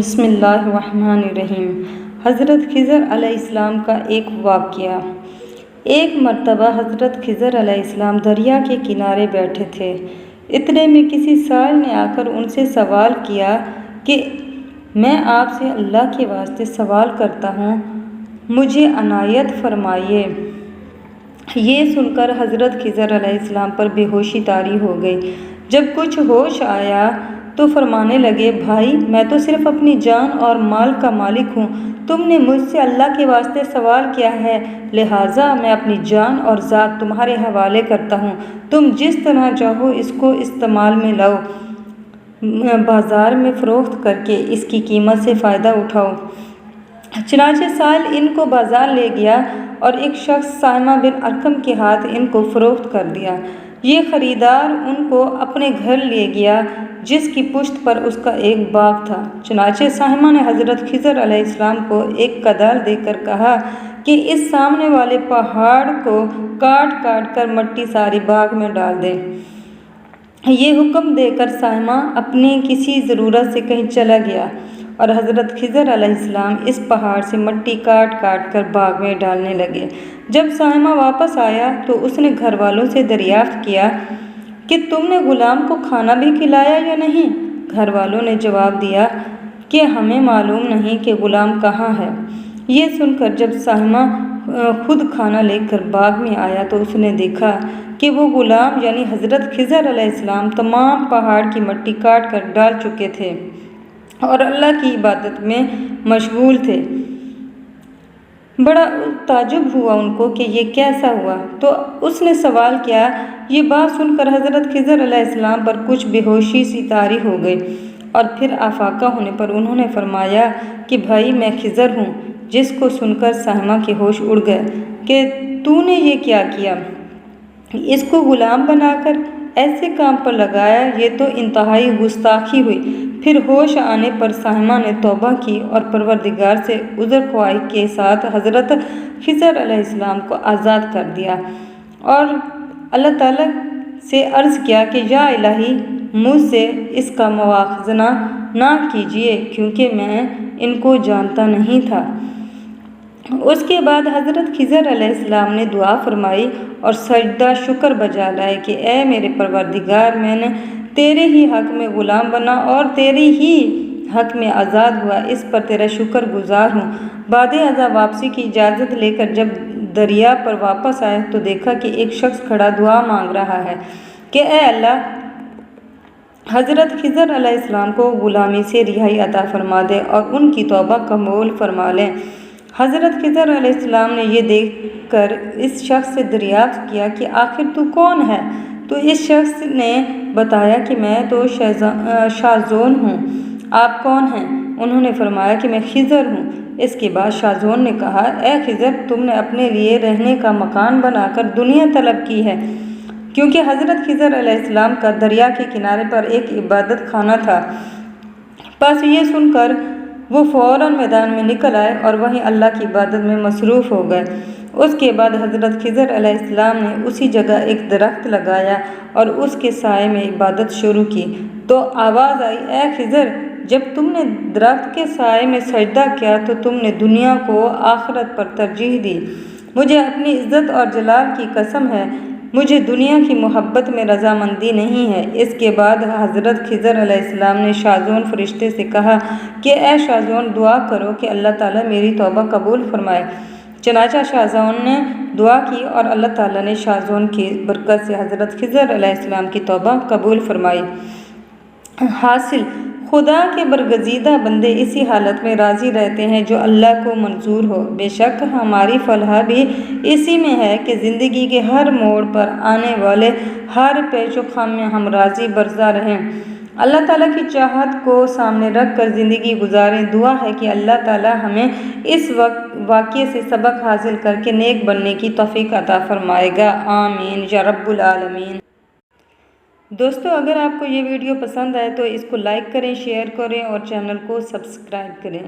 बिस्मिल्लाहिर्रहमानिर्रहीम। हज़रत खिज़र अलैहिस्सलाम का एक वाक़या। एक मर्तबा हज़रत खिज़र अलैहिस्सलाम दरिया के किनारे बैठे थे। इतने में किसी साइल ने आकर उनसे सवाल किया कि मैं आपसे अल्लाह के वास्ते सवाल करता हूँ, मुझे अनायत फरमाइए। ये सुनकर हज़रत खिज़र अलैहिस्सलाम पर बेहोशी तारी हो गई। जब कुछ होश आया तो फरमाने लगे, भाई मैं तो सिर्फ़ अपनी जान और माल का मालिक हूँ। तुमने मुझसे अल्लाह के वास्ते सवाल किया है, लिहाजा मैं अपनी जान और ज़ात तुम्हारे हवाले करता हूँ। तुम जिस तरह चाहो इसको इस्तेमाल में लाओ, बाज़ार में फ़रोख्त करके इसकी कीमत से फ़ायदा उठाओ। चनाचे साइल इनको बाज़ार ले गया और एक शख्स साइमा बिन अरकम के हाथ इनको फ़रोख्त कर दिया। ये ख़रीदार उनको अपने घर ले गया जिसकी पुश्त पर उसका एक बाग था। चनाचे साइमा ने हज़रत खिज़र अलैहिस्सलाम को एक कदाल देकर कहा कि इस सामने वाले पहाड़ को काट काट कर मट्टी सारी बाग में डाल दें। ये हुक्म देकर साइमा अपनी किसी ज़रूरत से कहीं चला गया और हज़रत खिज़र अलैहिस्सलाम इस पहाड़ से मट्टी काट काट कर बाग में डालने लगे। जब साइमा वापस आया तो उसने घर वालों से दरियाफ़्त किया कि तुमने ग़ुलाम को खाना भी खिलाया या नहीं। घर वालों ने जवाब दिया कि हमें मालूम नहीं कि ग़ुलाम कहाँ है। ये सुनकर जब साइमा खुद खाना लेकर बाग में आया तो उसने देखा कि वो ग़ुलाम यानी हज़रत खिज़र अलैहिस्सलाम तमाम पहाड़ की मट्टी काट कर डाल चुके थे और अल्लाह की इबादत में मशगूल थे। बड़ा ताजुब हुआ उनको कि ये कैसा हुआ, तो उसने सवाल किया। ये बात सुनकर हज़रत खिज़र अलैहिस्सलाम पर कुछ बेहोशी सी तारी हो गई और फिर आफाका होने पर उन्होंने फरमाया कि भाई मैं खिज़र हूँ। जिसको सुनकर साइमा के होश उड़ गए कि तूने ये क्या किया, इसको ग़ुलाम बनाकर ऐसे काम पर लगाया, ये तो इंतहाई गुस्ताखी हुई। फिर होश आने पर साइमा ने तौबा की और परवरदिगार से उज़र ख्वाही के साथ हज़रत खिज़र अलैहिस्सलाम को आज़ाद कर दिया और अल्लाह ताला से अर्ज़ किया कि या इलाही मुझसे इसका मुआख़ज़ा ना कीजिए क्योंकि मैं इनको जानता नहीं था। उसके बाद हज़रत खिज़र अलैहिस्सलाम ने दुआ फरमाई और सजदा शुक्र बजा लाए कि ए मेरे परवरदिगार, मैंने तेरे ही हक़ में ग़ुलाम बना और तेरे ही हक़ में आज़ाद हुआ, इस पर तेरा शुक्रगुज़ार हूँ। बाद अज़ा वापसी की इजाज़त लेकर जब दरिया पर वापस आए तो देखा कि एक शख्स खड़ा दुआ मांग रहा है कि ए अल्लाह, हज़रत खिज़र अलैहिस्सलाम को ग़ुलामी से रिहाई अता फरमा दे और उनकी तौबा कबूल फरमा लें। हज़रत खिज़र अलैहिस्सलाम ने यह देखकर इस शख्स से दरियाफ़्त किया कि आखिर तू कौन है। तो इस शख्स ने बताया कि मैं तो शाज़ोन हूँ, आप कौन हैं। उन्होंने फरमाया कि मैं खिज़र हूँ। इसके बाद शाज़ोन ने कहा, ए खिज़र, तुमने अपने लिए रहने का मकान बनाकर दुनिया तलब की है, क्योंकि हज़रत खिज़र अलैहिस्सलाम का दरिया के किनारे पर एक इबादत खाना था। बस ये सुनकर वो फ़ौरन मैदान में निकल आए और वहीं अल्लाह की इबादत में मसरूफ़ हो गए। उसके बाद हज़रत खिज़र अलैहिस्सलाम ने उसी जगह एक दरख्त लगाया और उसके साए में इबादत शुरू की। तो आवाज़ आई, ए खिज़र, जब तुमने दरख्त के साए में सजदा किया तो तुमने दुनिया को आखिरत पर तरजीह दी। मुझे अपनी इज़्ज़त और जलाल की कसम है, मुझे दुनिया की मोहब्बत में रज़ामंदी नहीं है। इसके बाद हज़रत खिज़र अलैहिस्सलाम ने शाज़ोन फ़रिश्ते से कहा कि ए शाज़ोन, दुआ करो कि अल्लाह ताला मेरी तौबा कबूल फरमाए। चनाचा शाज़ोन ने दुआ की और अल्लाह ताला ने शाज़ोन की बरकत से हज़रत खिज़र अलैहिस्सलाम की तौबा कबूल फरमाई। हासिल, खुदा के बरगज़ीदा बंदे इसी हालत में राज़ी रहते हैं जो अल्लाह को मंजूर हो। बेशक हमारी फलाह भी इसी में है कि ज़िंदगी के हर मोड़ पर आने वाले हर पेचो ख़म में हम राज़ी बरज़ा रहें, अल्लाह ताला की चाहत को सामने रख कर ज़िंदगी गुजारें। दुआ है कि अल्लाह ताला हमें इस वाक़ये से सबक हासिल करके नेक बनने की तौफ़ीक़ अता फ़रमाएगा। आमीन या रब्बुल आलमीन। दोस्तों, अगर आपको ये वीडियो पसंद आए तो इसको लाइक करें, शेयर करें और चैनल को सब्सक्राइब करें।